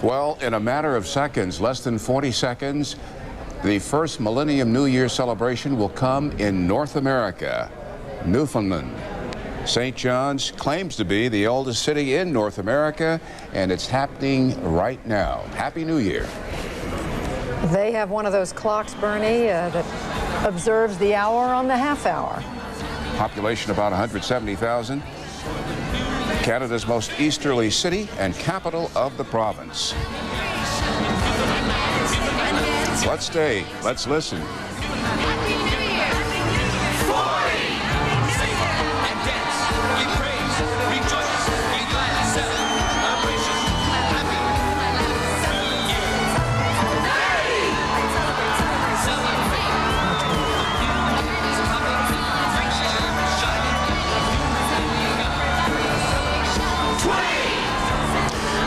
Well, in a matter of seconds, less than 40 seconds, the first Millennium New Year celebration will come in North America, Newfoundland. St. John's claims to be the oldest city in North America, and it's happening right now. Happy New Year. They have one of those clocks, Bernie, that observes the hour on the half hour. Population about 170,000. Canada's most easterly city and capital of the province. Let's stay. Let's listen.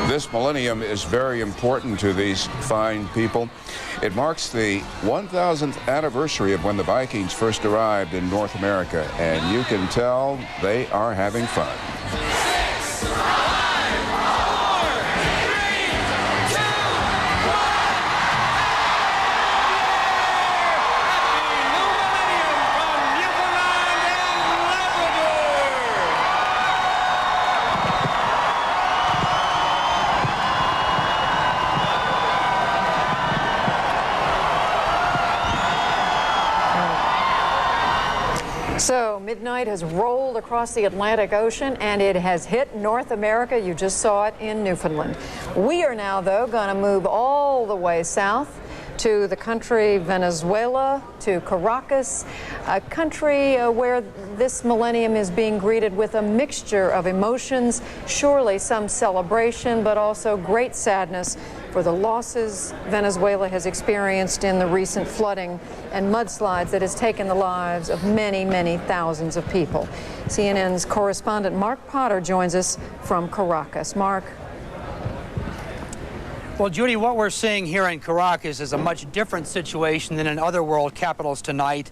This millennium is very important to these fine people. It marks the 1,000th anniversary of when the Vikings first arrived in North America, and you can tell they are having fun. So midnight has rolled across the Atlantic Ocean and it has hit North America. You just saw it in Newfoundland. We are now, though, going to move all the way south to the country Venezuela, to Caracas, a country where this millennium is being greeted with a mixture of emotions, surely some celebration, but also great sadness for the losses Venezuela has experienced in the recent flooding and mudslides that has taken the lives of many, many thousands of people. CNN's correspondent Mark Potter joins us from Caracas. Mark. Well, Judy, what we're seeing here in Caracas is a much different situation than in other world capitals tonight.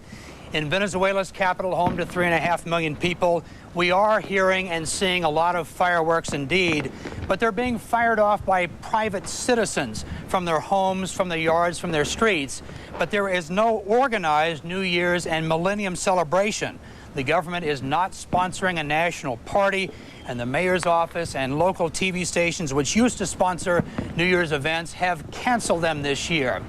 In Venezuela's capital, home to 3.5 million people, we are hearing and seeing a lot of fireworks indeed, but they're being fired off by private citizens from their homes, from their yards, from their streets. But there is no organized New Year's and Millennium celebration. The government is not sponsoring a national party, and the mayor's office and local TV stations, which used to sponsor New Year's events, have canceled them this year.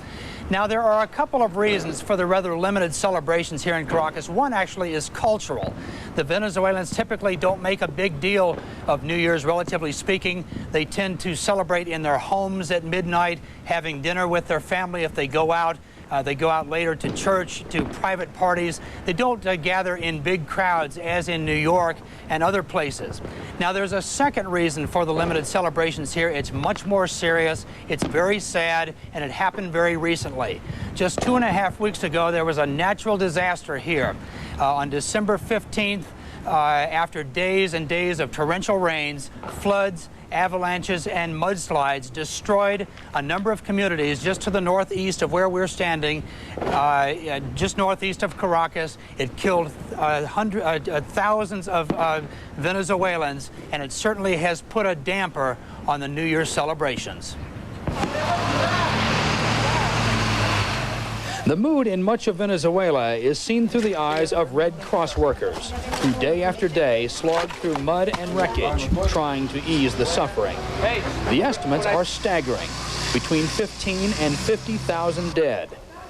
Now, there are a couple of reasons for the rather limited celebrations here in Caracas. One actually is cultural. The Venezuelans typically don't make a big deal of New Year's, relatively speaking. They tend to celebrate in their homes at midnight, having dinner with their family if they go out. They go out later to church, to private parties. They don't gather in big crowds as in New York and other places. Now, there's a second reason for the limited celebrations here. It's much more serious, it's very sad, and it happened very recently. Just 2.5 weeks ago, there was a natural disaster here. On December 15th, after days and days of torrential rains, floods, avalanches and mudslides destroyed a number of communities just to the northeast of where we're standing, just northeast of Caracas. It killed thousands of Venezuelans, and it certainly has put a damper on the New Year's celebrations. The mood in much of Venezuela is seen through the eyes of Red Cross workers, who day after day slog through mud and wreckage, trying to ease the suffering. The estimates are staggering: between 15 and 50,000 dead,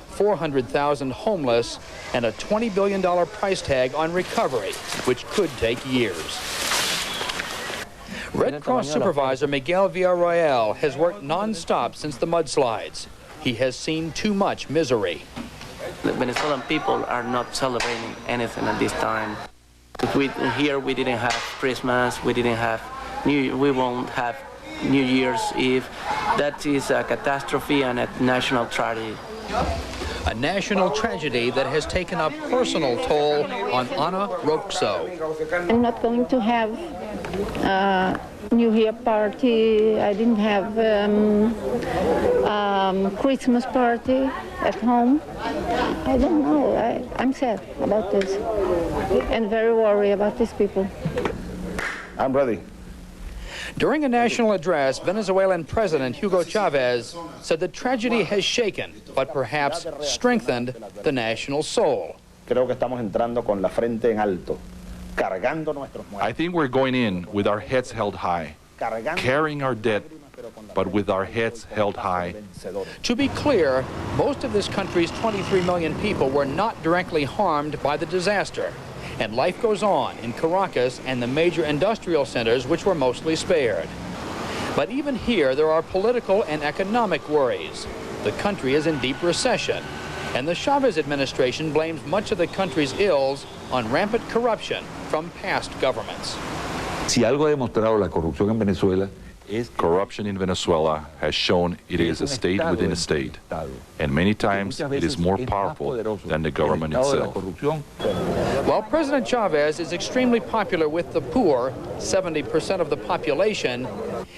400,000 homeless, and a $20 billion price tag on recovery, which could take years. Red Cross supervisor Miguel Villarreal has worked non-stop since the mudslides. He has seen too much misery. The Venezuelan people are not celebrating anything at this time. Here we didn't have Christmas, we won't have New Year's Eve. That is a catastrophe and a national tragedy. A national tragedy that has taken a personal toll on Ana Roxo. I'm not going to have New Year party. I didn't have Christmas party at home. I don't know. I'm sad about this and very worried about these people. I'm ready. During a national address, Venezuelan President Hugo Chavez said the tragedy has shaken, but perhaps strengthened, the national soul. Creo que estamos entrando con la frente en alto, cargando nuestros muertos. I think we're going in with our heads held high, carrying our dead, but with our heads held high. To be clear, most of this country's 23 million people were not directly harmed by the disaster. And life goes on in Caracas and the major industrial centers, which were mostly spared. But even here, there are political and economic worries. The country is in deep recession, and the Chavez administration blames much of the country's ills on rampant corruption from past governments. Si algo ha demostrado la corrupción en Venezuela, Corruption in Venezuela has shown it is a state within a state, and many times it is more powerful than the government itself. While President Chavez is extremely popular with the poor, 70% of the population,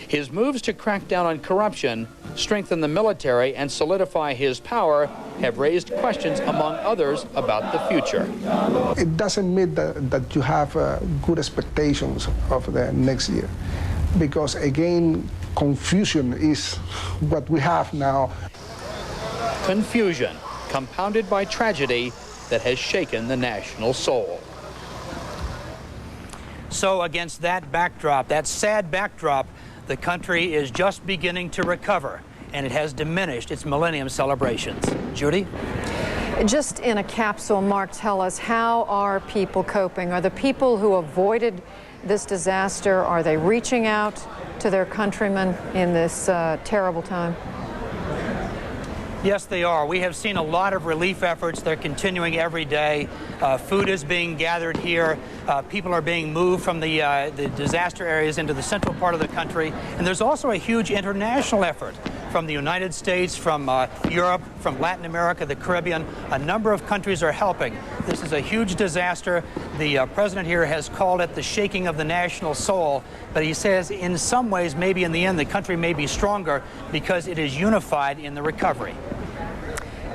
his moves to crack down on corruption, strengthen the military, and solidify his power have raised questions, among others, about the future. It doesn't mean that you have good expectations of the next year, because again, confusion is what we have now. Confusion, compounded by tragedy that has shaken the national soul. So against that backdrop, that sad backdrop, the country is just beginning to recover, and it has diminished its millennium celebrations. Judy? Just in a capsule, Mark, tell us, how are people coping? Are the people who avoided this disaster, are they reaching out to their countrymen in this terrible time? Yes, they are. We have seen a lot of relief efforts. They're continuing every day. Food is being gathered here. People are being moved from the disaster areas into the central part of the country. And there's also a huge international effort from the United States, from Europe, from Latin America, the Caribbean. A number of countries are helping. This is a huge disaster. The president here has called it the shaking of the national soul. But he says in some ways, maybe in the end, the country may be stronger because it is unified in the recovery.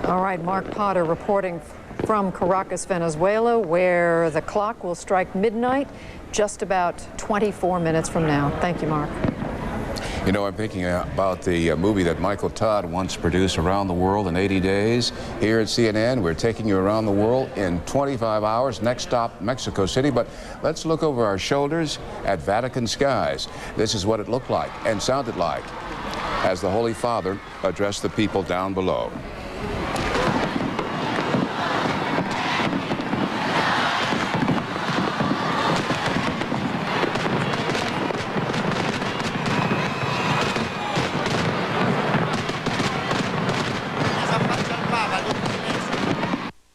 All right, Mark Potter reporting from Caracas, Venezuela, where the clock will strike midnight just about 24 minutes from now. Thank you, Mark. You know, I'm thinking about the movie that Michael Todd once produced, Around the World in 80 Days. Here at CNN, we're taking you around the world in 25 hours. Next stop, Mexico City. But let's look over our shoulders at Vatican skies. This is what it looked like and sounded like as the Holy Father addressed the people down below.